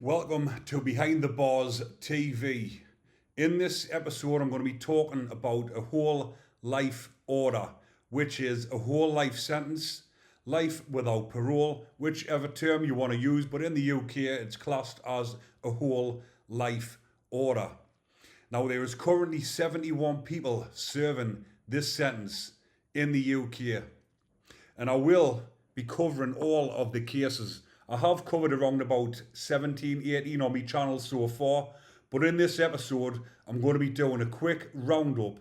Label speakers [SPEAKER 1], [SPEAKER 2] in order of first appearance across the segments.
[SPEAKER 1] Welcome to Behind the Bars TV. In this episode, I'm going to be talking about a whole life order, which is a whole life sentence, life without parole, whichever term you want to use, but in the UK, it's classed as a whole life order. Now, there is currently 71 people serving this sentence in the UK, and I will be covering all of the cases. I have covered around about 17, 18 on my channel so far, but in this episode, I'm going to be doing a quick roundup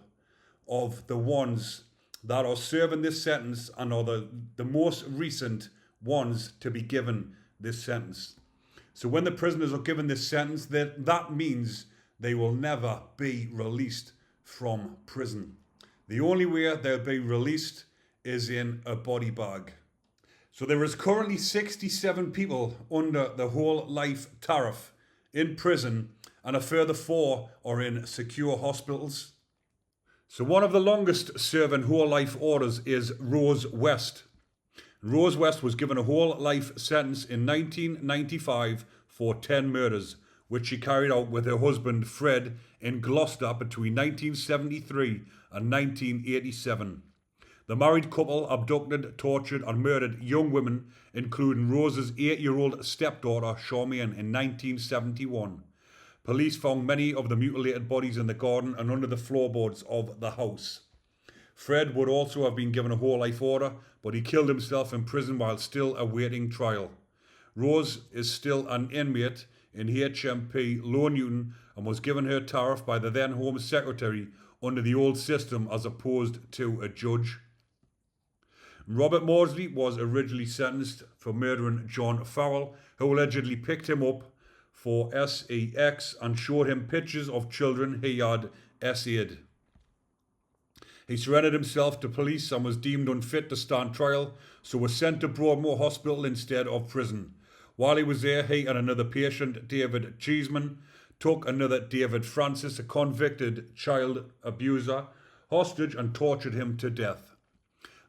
[SPEAKER 1] of the ones that are serving this sentence and are the most recent ones to be given this sentence. So when the prisoners are given this sentence, that means they will never be released from prison. The only way they'll be released is in a body bag. So there is currently 67 people under the whole life tariff in prison, and a further 4 are in secure hospitals. So one of the longest serving whole life orders is Rose West. Rose West was given a whole life sentence in 1995 for 10 murders, which she carried out with her husband Fred in Gloucester between 1973 and 1987. The married couple abducted, tortured and murdered young women, including Rose's 8-year-old stepdaughter Charmaine in 1971. Police found many of the mutilated bodies in the garden and under the floorboards of the house. Fred would also have been given a whole life order, but he killed himself in prison while still awaiting trial. Rose is still an inmate in HMP Low Newton and was given her tariff by the then Home Secretary under the old system as opposed to a judge. Robert Maudsley was originally sentenced for murdering John Farrell, who allegedly picked him up for sex and showed him pictures of children he had SA'd. He surrendered himself to police and was deemed unfit to stand trial, so was sent to Broadmoor Hospital instead of prison. While he was there, he and another patient, David Cheeseman, took another David Francis, a convicted child abuser, hostage and tortured him to death.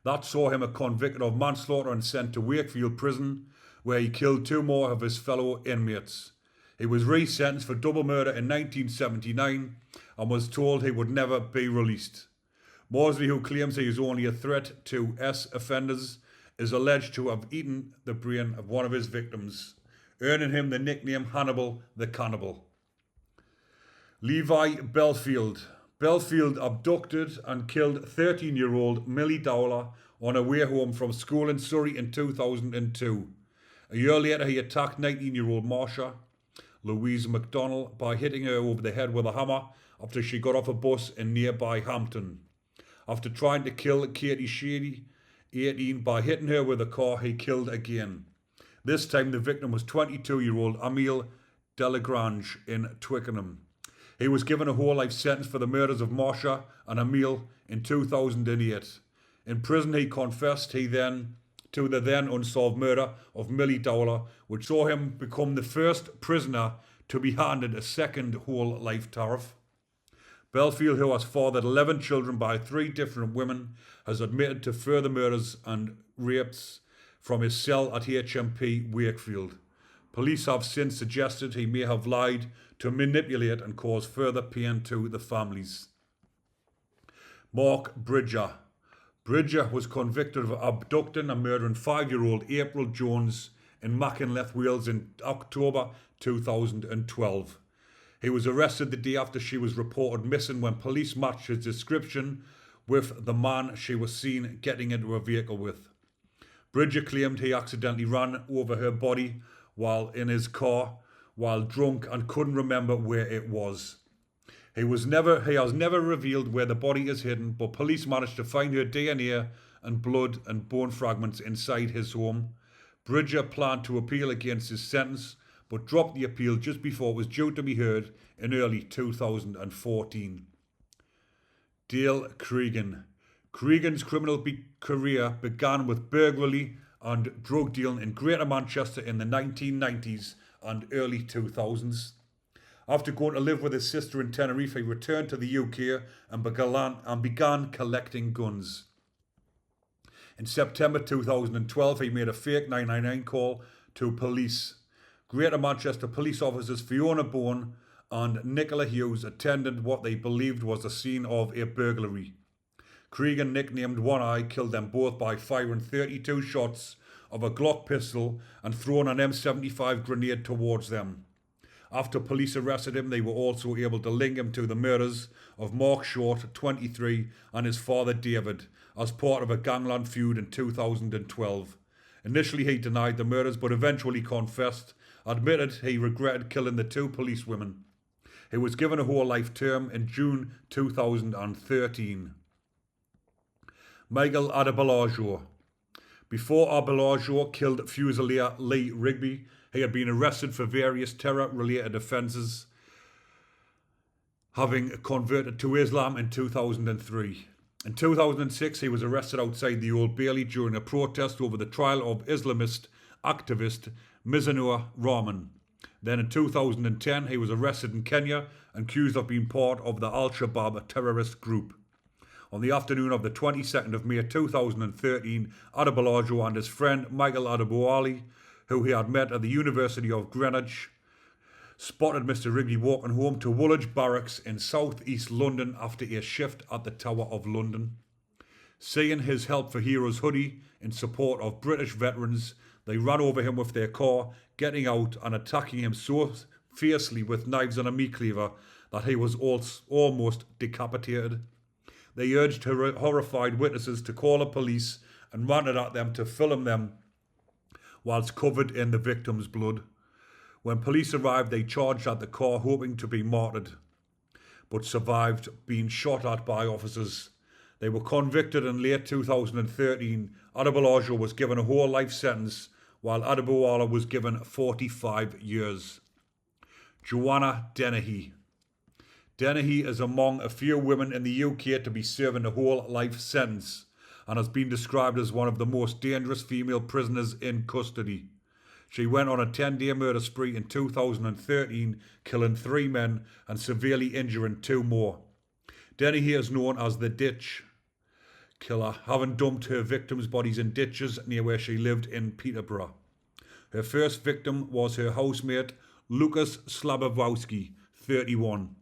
[SPEAKER 1] That saw him convicted of manslaughter and sent to Wakefield Prison, where he killed 2 more of his fellow inmates. He was resentenced for double murder in 1979 and was told he would never be released. Maudsley, who claims he is only a threat to offenders, is alleged to have eaten the brain of one of his victims, earning him the nickname Hannibal the Cannibal. Levi Bellfield. Bellfield abducted and killed 13-year-old Millie Dowler on her way home from school in Surrey in 2002. A year later, he attacked 19-year-old Marsha Louise McDonnell by hitting her over the head with a hammer after she got off a bus in nearby Hampton. After trying to kill Katie Shady, 18, by hitting her with a car, he killed again. This time, the victim was 22-year-old Emile Delagrange in Twickenham. He was given a whole life sentence for the murders of Marsha and Emile in 2008. In prison, he confessed to the then unsolved murder of Millie Dowler, which saw him become the first prisoner to be handed a second whole life tariff. Bellfield, who has fathered 11 children by 3 different women, has admitted to further murders and rapes from his cell at HMP Wakefield. Police have since suggested he may have lied to manipulate and cause further pain to the families. Mark Bridger. Bridger was convicted of abducting and murdering 5-year-old April Jones in Machynlleth, Wales in October 2012. He was arrested the day after she was reported missing when police matched his description with the man she was seen getting into a vehicle with. Bridger claimed he accidentally ran over her body while in his car while drunk and couldn't remember where it was. He has never revealed where the body is hidden, but police managed to find her DNA and blood and bone fragments inside his home. Bridger planned to appeal against his sentence, but dropped the appeal just before it was due to be heard in early 2014. Dale Cregan. Cregan's criminal career began with burglary and drug dealing in Greater Manchester in the 1990s and early 2000s. After going to live with his sister in Tenerife, he returned to the UK and began collecting guns. In September 2012, he made a fake 999 call to police, Greater Manchester police officers Fiona Bourne and Nicola Hughes attended what they believed was the scene of a burglary. Cregan, nicknamed One Eye, killed them both by firing 32 shots of a Glock pistol and throwing an M75 grenade towards them. After police arrested him, they were also able to link him to the murders of Mark Short, 23, and his father David, as part of a gangland feud in 2012. Initially he denied the murders, but eventually confessed, admitted he regretted killing the two policewomen. He was given a whole life term in June 2013. Michael Adebolajo. Before Adebolajo killed Fusilier Lee Rigby, he had been arrested for various terror-related offences, having converted to Islam in 2003. In 2006, he was arrested outside the Old Bailey during a protest over the trial of Islamist activist Mizanur Rahman. Then in 2010, he was arrested in Kenya and accused of being part of the Al-Shabaab terrorist group. On the afternoon of the 22nd of May 2013, Adebolajo and his friend Michael Adebolajo, who he had met at the University of Greenwich, spotted Mr. Rigby walking home to Woolwich Barracks in South East London after a shift at the Tower of London. Seeing his Help for Heroes hoodie in support of British veterans, they ran over him with their car, getting out and attacking him so fiercely with knives and a meat cleaver that he was almost decapitated. They urged horrified witnesses to call the police and ranted at them to film them whilst covered in the victim's blood. When police arrived, they charged at the car, hoping to be martyred, but survived being shot at by officers. They were convicted in late 2013. Adebolajo was given a whole life sentence, while Adebolajo was given 45 years. Joanna Deni. Deni is among a few women in the UK to be serving a whole life sentence and has been described as one of the most dangerous female prisoners in custody. She went on a 10-day murder spree in 2013, killing 3 men and severely injuring 2 more. Deni is known as the Ditch Killer, having dumped her victims' bodies in ditches near where she lived in Peterborough. Her first victim was her housemate, Lucas Slabowski, 31.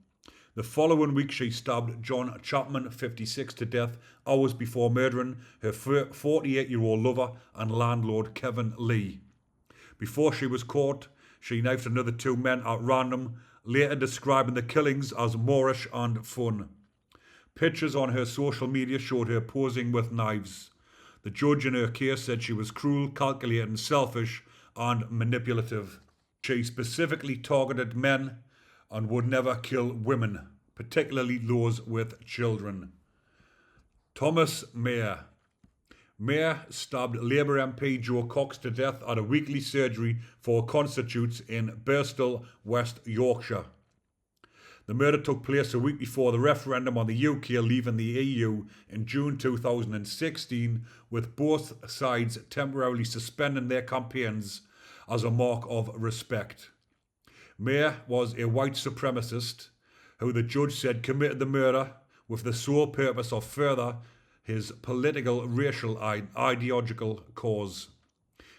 [SPEAKER 1] The following week, she stabbed John Chapman, 56, to death hours before murdering her 48-year-old lover and landlord, Kevin Lee. Before she was caught, she knifed another 2 men at random, later describing the killings as Moorish and fun. Pictures on her social media showed her posing with knives. The judge in her case said she was cruel, calculating, selfish, and manipulative. She specifically targeted men and would never kill women, particularly those with children. Thomas Mayer. Mayer stabbed Labour MP Joe Cox to death at a weekly surgery for constitutes in Birstall, West Yorkshire. The murder took place a week before the referendum on the UK leaving the EU in June 2016, with both sides temporarily suspending their campaigns as a mark of respect. Mayer was a white supremacist who the judge said committed the murder with the sole purpose of further his political, racial, ideological cause.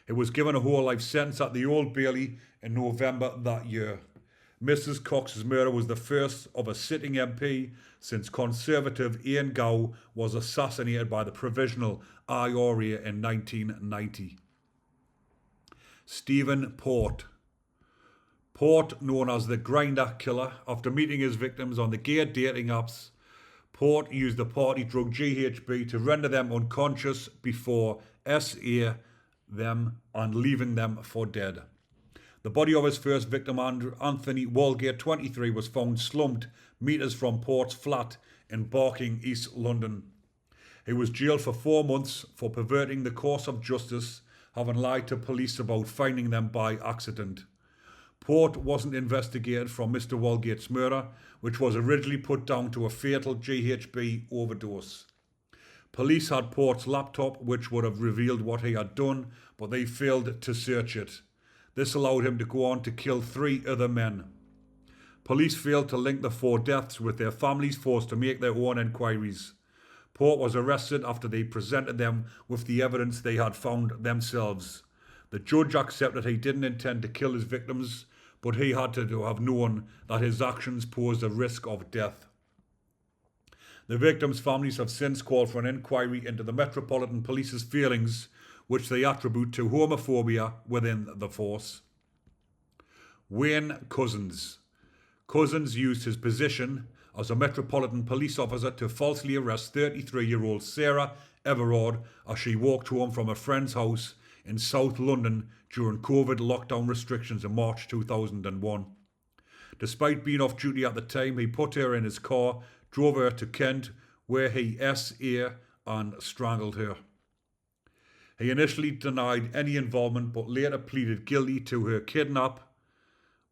[SPEAKER 1] He was given a whole life sentence at the Old Bailey in November that year. Mrs. Cox's murder was the first of a sitting MP since Conservative Ian Gow was assassinated by the Provisional IRA in 1990. Stephen Port. Port, known as the Grinder Killer, after meeting his victims on the gay dating apps, Port used the party drug GHB to render them unconscious before SA them and leaving them for dead. The body of his first victim, Anthony Walgate, 23, was found slumped metres from Port's flat in Barking, East London. He was jailed for 4 months for perverting the course of justice, having lied to police about finding them by accident. Port wasn't investigated from Mr. Walgate's murder, which was originally put down to a fatal GHB overdose. Police had Port's laptop, which would have revealed what he had done, but they failed to search it. This allowed him to go on to kill 3 other men. Police failed to link the 4 deaths, with their families forced to make their own inquiries. Port was arrested after they presented them with the evidence they had found themselves. The judge accepted he didn't intend to kill his victims, but he had to have known that his actions posed a risk of death. The victims' families have since called for an inquiry into the Metropolitan Police's failings, which they attribute to homophobia within the force. Wayne Couzens. Couzens used his position as a Metropolitan Police officer to falsely arrest 33-year-old Sarah Everard as she walked home from a friend's house in South London during COVID lockdown restrictions in March 2001. Despite being off duty at the time, he put her in his car, drove her to Kent, where he SA and strangled her. He initially denied any involvement but later pleaded guilty to her kidnap,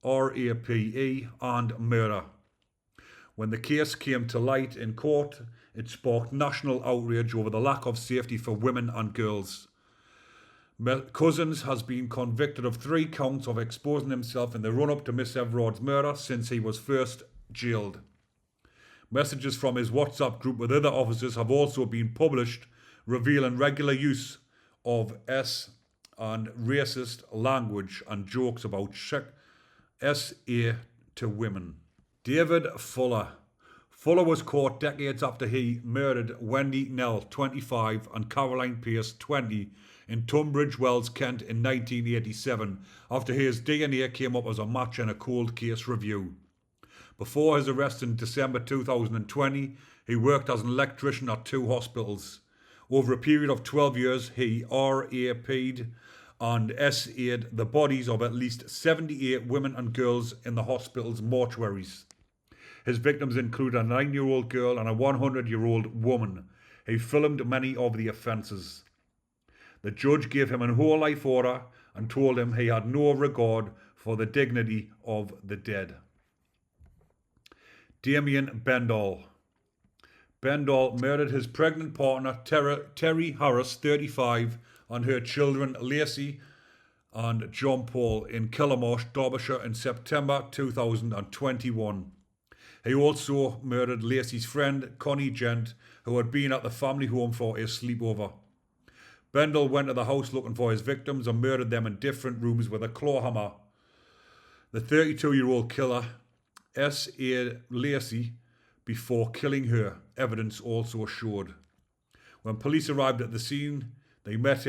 [SPEAKER 1] RAPE, and murder. When the case came to light in court, it sparked national outrage over the lack of safety for women and girls. Couzens has been convicted of 3 counts of exposing himself in the run-up to Miss Everard's murder since he was first jailed. Messages from his WhatsApp group with other officers have also been published, revealing regular use of and racist language and jokes about SA to women. David Fuller. Fuller was caught decades after he murdered Wendy Nell, 25, and Caroline Pierce, 20, in Tunbridge Wells, Kent in 1987, after his DNA came up as a match in a cold case review. Before his arrest in December 2020, he worked as an electrician at 2 hospitals. Over a period of 12 years, he RAP'd and SA'd the bodies of at least 78 women and girls in the hospital's mortuaries. His victims include a 9-year-old girl and a 100-year-old woman. He filmed many of the offences. The judge gave him a whole life order and told him he had no regard for the dignity of the dead. Damian Bendle. Bendle murdered his pregnant partner Terry Harris, 35, and her children Lacey and John Paul in Killamarsh, Derbyshire in September 2021. He also murdered Lacey's friend Connie Gent, who had been at the family home for a sleepover. Bendle went to the house looking for his victims and murdered them in different rooms with a claw hammer. The 32-year-old killer S.A. Lacey before killing her, evidence also showed. When police arrived at the scene, he met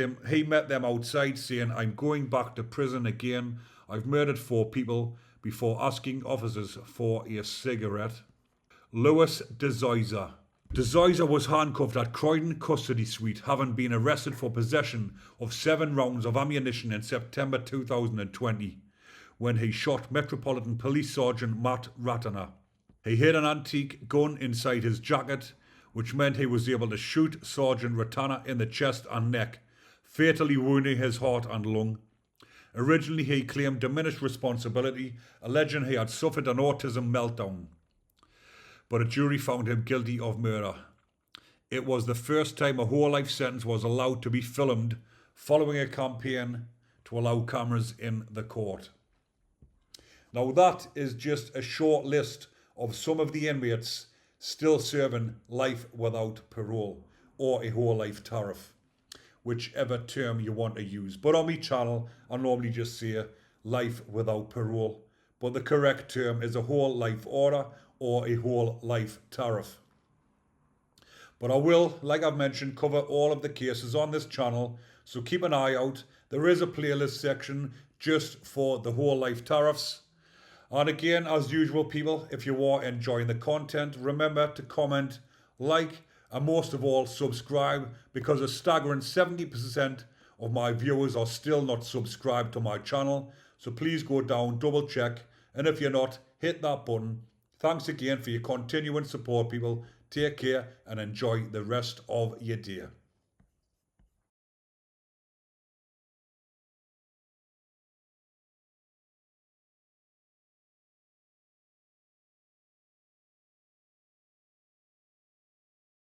[SPEAKER 1] them outside saying, "I'm going back to prison again. I've murdered 4 people," before asking officers for a cigarette. Lewis Desisa. Desisa was handcuffed at Croydon Custody Suite, having been arrested for possession of 7 rounds of ammunition in September 2020, when he shot Metropolitan Police Sergeant Matt Ratner. He hid an antique gun inside his jacket, which meant he was able to shoot Sergeant Ratner in the chest and neck, fatally wounding his heart and lung. Originally, he claimed diminished responsibility, alleging he had suffered an autism meltdown, but a jury found him guilty of murder. It was the first time a whole life sentence was allowed to be filmed, following a campaign to allow cameras in the court. Now that is just a short list of some of the inmates still serving life without parole, or a whole life tariff, whichever term you want to use. But on my channel, I normally just say life without parole, but the correct term is a whole life order or a whole life tariff. But I will, like I've mentioned, cover all of the cases on this channel, so keep an eye out. There is a playlist section just for the whole life tariffs. And again, as usual, people, if you are enjoying the content, remember to comment, like, and most of all, subscribe, because a staggering 70% of my viewers are still not subscribed to my channel. So please go down, double check, and if you're not, hit that button. Thanks again for your continuing support, people. Take care and enjoy the rest of your day.